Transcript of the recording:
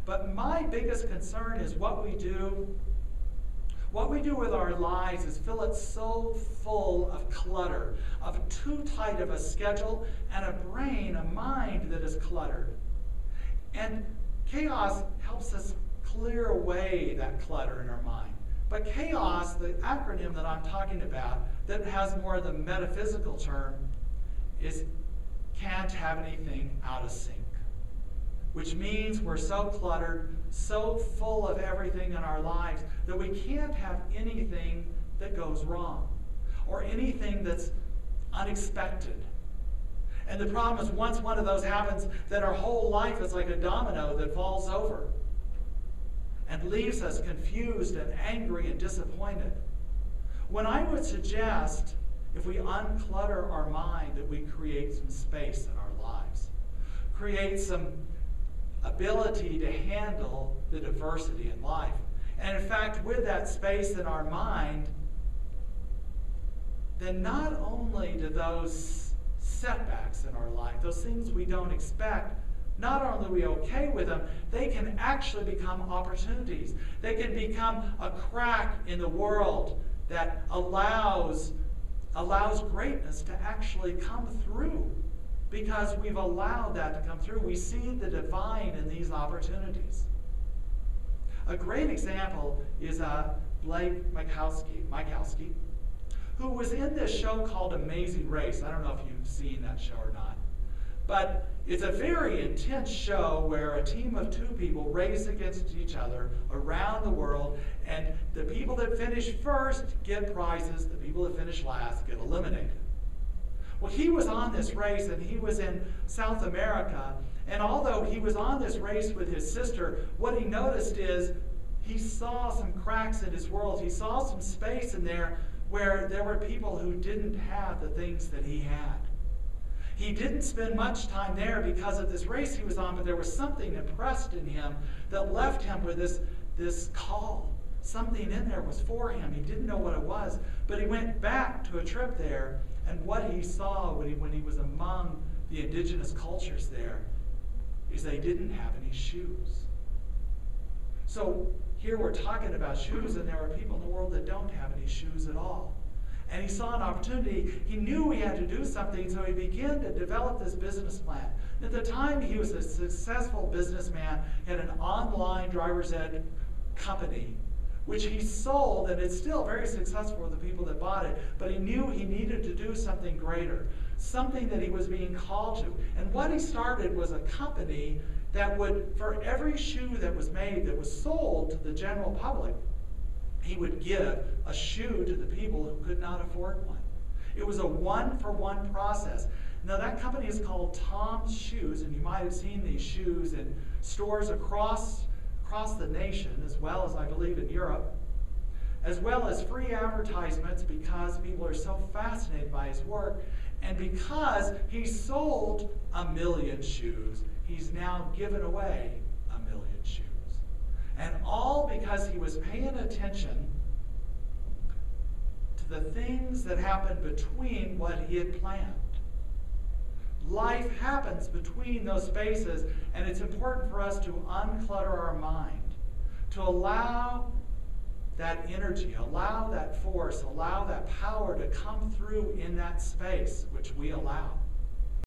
But my biggest concern is what we do. What we do with our lives is fill it so full of clutter, of too tight of a schedule, and a brain, a mind that is cluttered. And chaos helps us clear away that clutter in our mind. But chaos, the acronym that I'm talking about, that has more of the metaphysical term, is can't have anything out of sync. Which means we're so cluttered, so full of everything in our lives, that we can't have anything that goes wrong, or anything that's unexpected. And the problem is, once one of those happens, then our whole life is like a domino that falls over and leaves us confused and angry and disappointed. When I would suggest, if we unclutter our mind, that we create some space in our lives, create some ability to handle the diversity in life. And in fact, with that space in our mind, then not only do those setbacks in our life, those things we don't expect, not only are we okay with them, they can actually become opportunities. They can become a crack in the world that allows greatness to actually come through. Because we've allowed that to come through. We see the divine in these opportunities. A great example is Blake Mykowski, who was in this show called Amazing Race. I don't know if you've seen that show or not. But it's a very intense show where a team of two people race against each other around the world, and the people that finish first get prizes, the people that finish last get eliminated. Well, he was on this race, and he was in South America, and although he was on this race with his sister, what he noticed is he saw some cracks in his world. He saw some space in there where there were people who didn't have the things that he had. He didn't spend much time there because of this race he was on, but there was something impressed in him that left him with this call. Something in there was for him. He didn't know what it was, but he went back to a trip there. And what he saw when he was among the indigenous cultures there is they didn't have any shoes. So here we're talking about shoes, and there are people in the world that don't have any shoes at all. And he saw an opportunity. He knew he had to do something, so he began to develop this business plan. At the time, he was a successful businessman, had an online driver's ed company, which he sold, and it's still very successful with the people that bought it, but he knew he needed to do something greater, something that he was being called to. And what he started was a company that would, for every shoe that was made, that was sold to the general public, he would give a shoe to the people who could not afford one. It was a one-for-one process. Now that company is called Tom's Shoes, and you might have seen these shoes in stores across the nation, as well as I believe in Europe, as well as free advertisements because people are so fascinated by his work, and because he sold 1 million shoes, he's now given away 1 million shoes. And all because he was paying attention to the things that happened between what he had planned. Life happens between those spaces, and it's important for us to unclutter our mind, to allow that energy, allow that force, allow that power to come through in that space, which we allow.